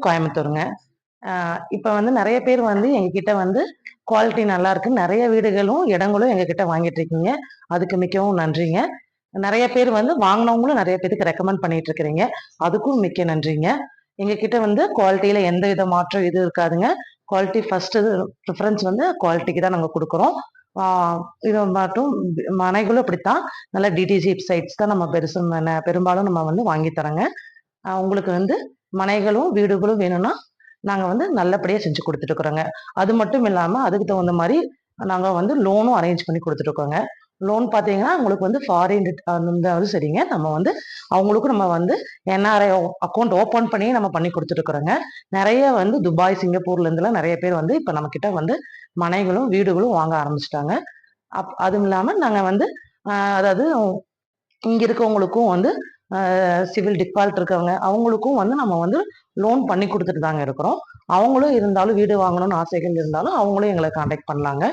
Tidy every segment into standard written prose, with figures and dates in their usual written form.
கோயம்புத்தூருங்க. இப்போ வந்து நிறைய பேர் வந்து எங்ககிட்ட வந்து குவாலிட்டி நல்லா இருக்கு, நிறைய வீடுகளும் இடங்களும் எங்ககிட்ட வாங்கிட்டு இருக்கீங்க. அதுக்கு மிக்கவும் நன்றிங்க. நிறைய பேர் வந்து வாங்கினவங்களும் நிறைய பேருக்கு ரெக்கமெண்ட் பண்ணிட்டு இருக்கிறீங்க. அதுக்கும் மிக்க நன்றிங்க. எங்ககிட்ட வந்து குவாலிட்டியில எந்த வித மாற்றம் இது இருக்காதுங்க. குவாலிட்டி ஃபர்ஸ்ட் ப்ரிஃபரன்ஸ் வந்து குவாலிட்டிக்கு தான் நாங்கள் கொடுக்குறோம். இது மட்டும் மனைகளும் இப்படித்தான் நல்ல டிடிசி சைட்ஸ் தான் நம்ம பெரும்பாலும் நம்ம வந்து வாங்கி தரோங்க. உங்களுக்கு வந்து மனைகளும் வீடுகளும் வேணும்னா நாங்கள் வந்து நல்லபடியாக செஞ்சு கொடுத்துட்டு இருக்கிறோங்க. அது மட்டும் இல்லாமல் அதுக்கு தகுந்த மாதிரி நாங்கள் வந்து லோனும் அரேஞ்ச் பண்ணி கொடுத்துட்ருக்கோங்க. லோன் பார்த்தீங்கன்னா உங்களுக்கு வந்து ஃபாரின் இருந்தாலும் சரிங்க, நம்ம வந்து அவங்களுக்கும் நம்ம வந்து என்ஆர்ஐ அக்கௌண்ட் ஓப்பன் பண்ணி நம்ம பண்ணி கொடுத்துட்ருக்குறோங்க. நிறைய வந்து துபாய் சிங்கப்பூர்லேருந்துலாம் நிறைய பேர் வந்து இப்போ நம்மக்கிட்ட வந்து மனைகளும் வீடுகளும் வாங்க ஆரம்பிச்சிட்டாங்க. அதுவும் இல்லாமல் நாங்கள் வந்து அதாவது இங்கே இருக்கவங்களுக்கும் வந்து சிவில் டிஃபால்ட் இருக்கவங்க அவங்களுக்கும் வந்து நம்ம வந்து லோன் பண்ணி கொடுத்துட்டு தாங்க இருக்கிறோம். அவங்களும் இருந்தாலும் வீடு வாங்கணும்னு ஆசைகள் இருந்தாலும் அவங்களும் எங்களை காண்டாக்ட் பண்ணலாங்க.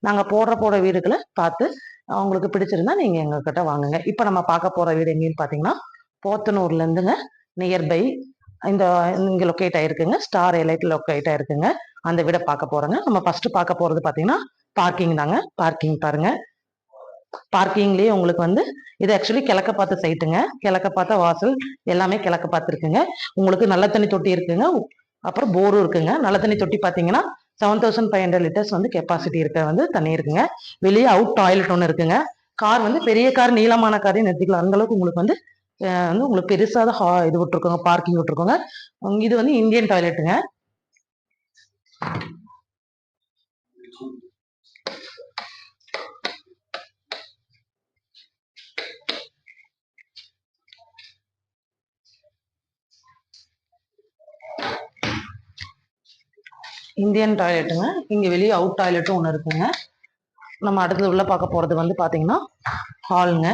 நாங்கள் போடுற வீடுகளை பார்த்து அவங்களுக்கு பிடிச்சிருந்தா நீங்கள் எங்ககிட்ட வாங்குங்க. இப்போ நம்ம பார்க்க போகிற வீடு எங்கேன்னு பார்த்தீங்கன்னா போத்தனூர்லேருந்துங்க, நியர்பை இந்த இங்கே லொக்கேட் ஆகிருக்குங்க, ஸ்டார் எலைட் லொக்கேட் ஆகிருக்குங்க. அந்த வீடை பார்க்க போகிறோங்க. நம்ம ஃபஸ்ட்டு பார்க்க போகிறது பார்த்தீங்கன்னா பார்க்கிங் தாங்க. பார்க்கிங் பாருங்க. பார்க்கிங்லேயே உங்களுக்கு வந்து இது ஆக்சுவலி கிழக்க பார்த்த சைட்டுங்க. கிழக்க பார்த்த வாசல் எல்லாமே கிழக்க பார்த்துருக்குங்க. உங்களுக்கு நல்ல தண்ணி தொட்டி இருக்குங்க, அப்புறம் போரும் இருக்குங்க. நல்ல தண்ணி தொட்டி பார்த்தீங்கன்னா 7500 லிட்டர்ஸ் வந்து கெப்பாசிட்டி இருக்க வந்து தண்ணி இருக்குங்க. வெளியே அவுட் டாய்லெட் ஒன்று இருக்குங்க. கார் வந்து பெரிய கார் நீளமான காரையும் நிறுத்திக்கலாம். அந்த அளவுக்கு உங்களுக்கு வந்து உங்களுக்கு பெருசாக இது விட்டுருக்கோங்க, பார்க்கிங் விட்டுருக்கோங்க. இது வந்து இந்தியன் டாய்லெட்டுங்க. இந்தியன் டாய்லெட்டுங்க. இங்கே வெளியே அவுட் டாய்லெட்டும் ஒன்று இருக்குங்க. நம்ம அடுத்தது உள்ள பார்க்க போகிறது வந்து பார்த்தீங்கன்னா ஹாலுங்க.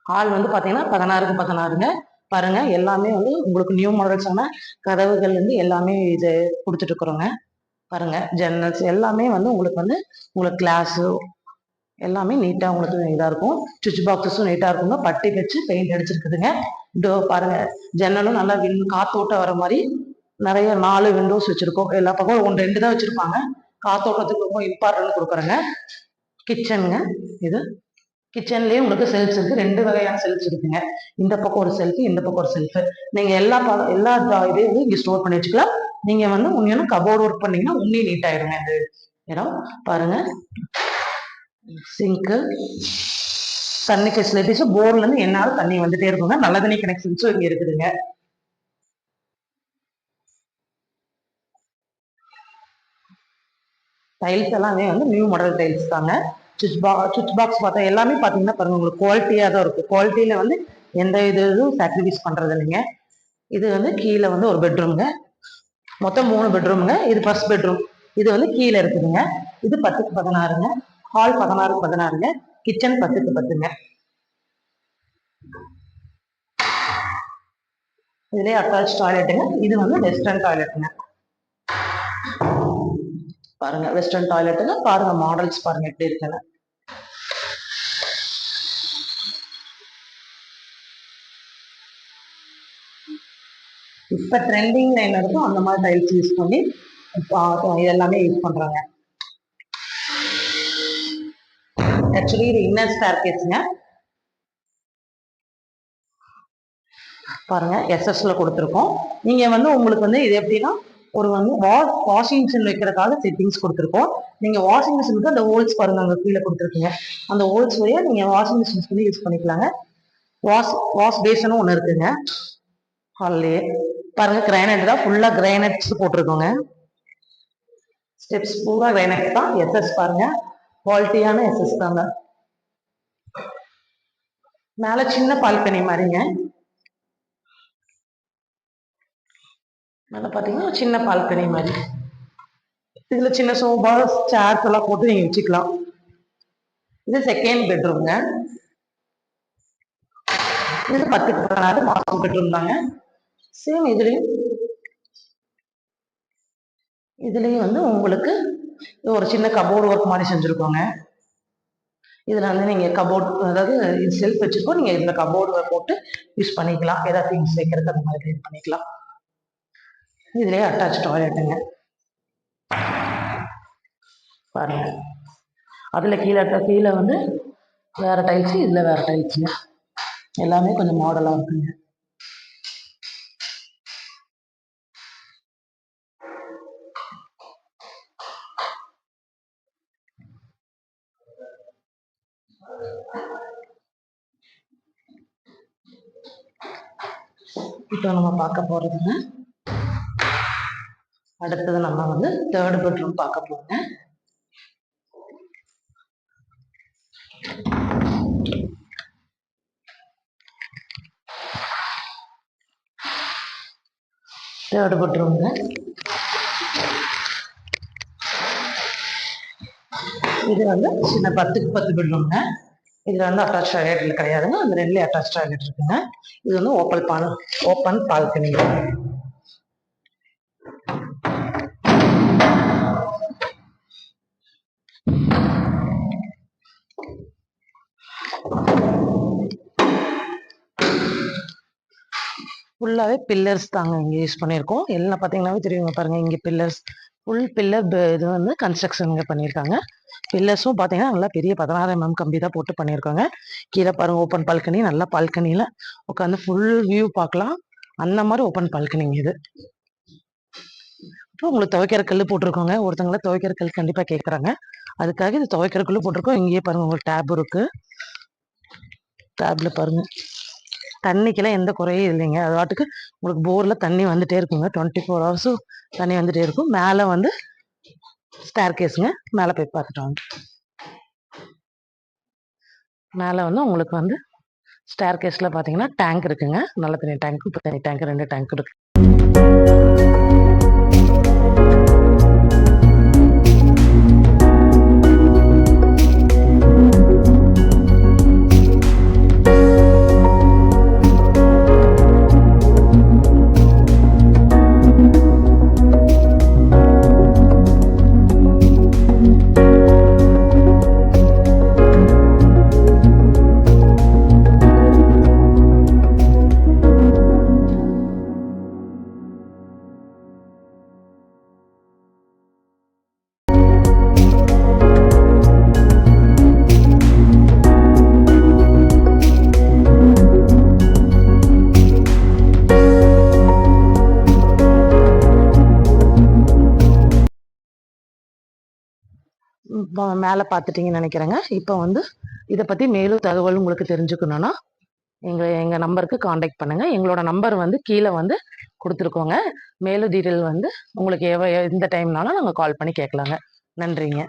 ஹால் வந்து பார்த்தீங்கன்னா 16க்கு 16ங்க. பாருங்க, எல்லாமே வந்து உங்களுக்கு நியூ மாடல்ஸான கதவுகள் வந்து எல்லாமே இது கொடுத்துட்டு இருக்கிறோங்க. பாருங்க, ஜன்னல்ஸ் எல்லாமே வந்து உங்களுக்கு கிளாஸு எல்லாமே நீட்டாக உங்களுக்கு இதாக இருக்கும். சுவிட்ச் பாக்ஸஸும் நீட்டாக இருக்குங்க. பட்டி வச்சு பெயிண்ட் அடிச்சிருக்குதுங்க. இதோ பாருங்க, ஜன்னலும் நல்லா காத்தோட்டம் வர மாதிரி நிறைய 4 விண்டோஸ் வச்சிருக்கோம். எல்லா பக்கம் 1 2 தான் வச்சிருப்பாங்க. காத்தோட்டத்துக்கு ரொம்ப இம்பார்ட்டன்ட் கொடுக்குறேங்க. கிச்சனுங்க. இது கிச்சன்லேயே உங்களுக்கு செல்ஃப்ஸ் இருக்கு. 2 வகையான செல்ஃப்ஸ் இருக்குங்க. இந்த பக்கம் ஒரு செல்ஃபு, இந்த பக்கம் ஒரு செல்ஃபு. நீங்க எல்லா இதையும் வந்து இங்க ஸ்டோர் பண்ணி வச்சுக்கலாம். நீங்க வந்து உண்மையான கபோர்டு ஒர்க் பண்ணீங்கன்னா உன்னி நீட் ஆயிடுங்க இந்த இடம். பாருங்க, சிங்க்கு, தண்ணி ஃபெசிலிட்டிஸ், போர்ல இருந்து என்னாலும் தண்ணி வந்துட்டே இருக்குங்க. நல்ல தண்ணி கனெக்ஷன்ஸும் இங்க இருக்குதுங்க. டைல்ஸ் எல்லாமே வந்து நியூ மாடல் டைல்ஸ் தாங்க. சுவிட்ச் பாக்ஸ் பார்த்தா எல்லாமே பார்த்தீங்கன்னா பாருங்க, உங்களுக்கு குவாலிட்டியாக தான் இருக்கும். குவாலிட்டியில வந்து எந்த இதுவும் சாக்ரிஃபைஸ் பண்றது இல்லைங்க. இது வந்து கீழே வந்து ஒரு பெட்ரூம்ங்க. மொத்தம் 3 பெட்ரூம்ங்க. இது ஃபர்ஸ்ட் பெட்ரூம். இது வந்து கீழே இருக்குதுங்க. இது 10க்கு 16ங்க. ஹால் 16க்கு 16ங்க. கிச்சன் 10க்கு 10ங்க. இதுலேயே அட்டாச் டாய்லெட்டுங்க. இது வந்து வெஸ்டர்ன் டாய்லெட்டுங்க. பாருங்க, வெஸ்டர்ன் டாய்லெட்டுங்க. பாருங்க மாடல்ஸ் பாருங்க எப்படி இருக்குன்னு. இப்ப ட்ரெண்டிங்ல என்ன இருக்கோ அந்த மாதிரி டைல்ஸ் யூஸ் பண்ணி எல்லாமே யூஸ் பண்றாங்க. ஆக்சுவலி இது இன்னர் ஸ்டேர்கேஸ்ங்க. பாருங்க, எஸ்எஸ்ல கொடுத்துருக்கோம். நீங்க வந்து உங்களுக்கு வந்து இது எப்படின்னா ஒரு வந்து வாஷிங் மிஷின் வைக்கிறதுக்காக செட்டிங்ஸ் கொடுத்துருக்கோம். நீங்க வாஷிங் மிஷினுக்கு அந்த ஹோல்ஸ் பாருங்க அங்க கீழே கொடுத்துருக்கீங்க. அந்த ஹோல்ஸ் வழியா நீங்க வாஷிங் மிஷின்ஸ் வந்து யூஸ் பண்ணிக்கலாங்க. வாஷ் பேசனும் ஒன்று இருக்குங்க ஹால்லேயே. பாருங்க, கிரானைட் தான், ஃபுல்லா கிரானைட்ஸ் போட்டிருக்கோங்க. ஸ்டெப்ஸ் பூரா கிரானைட் தான். எஸ்எஸ் பாருங்க, குவாலிட்டியான எஸ்எஸ் தாங்க. மேல சின்ன பால்கனி மாதிரிங்க. மேல பாத்தீங்கன்னா சின்ன பால்கனி மாதிரி. இதுல சின்ன சோபா சேர்ஸ் எல்லாம் போட்டு நீங்க வச்சுக்கலாம். இது செகண்ட் பெட்ரூம்ங்க. இது 10க்கு 16 மாஸ்டர் பெட்ரூம் தாங்க. சேம் இதுலயும் வந்து உங்களுக்கு ஒரு சின்ன கபோர்டு ஒர்க் மாதிரி செஞ்சிருக்கோங்க. இதுல வந்து நீங்க கபோர்டு, அதாவது செல்ஃப் வச்சிருக்கோம். நீங்க இதுல கபோர்டு போட்டு யூஸ் பண்ணிக்கலாம். ஏதாவது திங்ஸ் வைக்கிறது அந்த மாதிரி பண்ணிக்கலாம். இதுலேயே அட்டாச் டாய்லெட்டுங்க பாருங்க. அதில் கீழே வந்து வேறு டைல்ஸு, இதில் வேறு டைல்ஸுங்க. எல்லாமே கொஞ்சம் மாடலாக இருக்குங்க. இப்போ நம்ம பார்க்க போகிறதுங்க, அடுத்தது நம்ம வந்து 3rd பெட்ரூம் பார்க்க போகிறோங்க. தேர்டு பெட்ரூம்ங்க. இது வந்து சின்ன 10க்கு 10 பெட்ரூம்ங்க. இதில் வந்து அட்டாச் டாய்லெட் கிடையாதுங்க, அந்த 2 அட்டாச் டாய்லெட் இருக்குங்க. இது வந்து ஓப்பன் பால்கனி. ஃபுல்லாகவே பில்லர்ஸ் தாங்க இங்கே யூஸ் பண்ணியிருக்கோம். எல்லாம் பார்த்தீங்கன்னாவே தெரியுங்க பாருங்க, இங்கே பில்லர்ஸ் ஃபுல் பில்லர் இது வந்து கன்ஸ்ட்ரக்ஷன் இங்கே பண்ணியிருக்காங்க. பில்லர்ஸும் பார்த்தீங்கன்னா நல்லா பெரிய 16 mm கம்பி தான் போட்டு பண்ணியிருக்காங்க. கீழே பாருங்க ஓப்பன் பால்கனி, நல்லா பால்கனியில் உட்காந்து ஃபுல் வியூ பார்க்கலாம். அந்த மாதிரி ஓப்பன் பால்கனிங்க இது. அப்புறம் உங்களுக்கு துவைக்கிற கல் போட்டிருக்கோங்க. ஒருத்தவங்கள துவைக்கிற கல் கண்டிப்பாக கேட்குறாங்க, அதுக்காக இது துவைக்கிற கல் போட்டிருக்கோம். இங்கேயே பாருங்க உங்களுக்கு டேப் இருக்கு. டேப்ல பாருங்க தண்ணிக்கெல்லாம் எந்த குறையும் இல்லைங்க. அது வாட்டுக்கு உங்களுக்கு போரில் தண்ணி வந்துட்டே இருக்குங்க. 24 ஹவர்ஸும் தண்ணி வந்துட்டே இருக்கும். மேலே வந்து ஸ்டேர் கேஸுங்க, மேலே போய் பார்த்துட்டோம். மேலே வந்து உங்களுக்கு வந்து ஸ்டேர் கேஸில் பார்த்தீங்கன்னா டேங்க் இருக்குங்க. நல்ல தண்ணி டேங்க், உப்பு தண்ணி டேங்க், 2 டேங்க் இருக்கு. மேலே பார்த்துட்டீங்கன்னு நினைக்கிறேங்க. இப்போ வந்து இதை பற்றி மேலும் தகவல் உங்களுக்கு தெரிஞ்சுக்கணுன்னா எங்கள் நம்பருக்கு காண்டாக்ட் பண்ணுங்கள். எங்களோட நம்பர் வந்து கீழே வந்து கொடுத்துருக்கோங்க. மேலும் டீட்டெயில் வந்து உங்களுக்கு எந்த டைம்னாலும் நாங்கள் கால் பண்ணி கேட்கலாங்க. நன்றிங்க.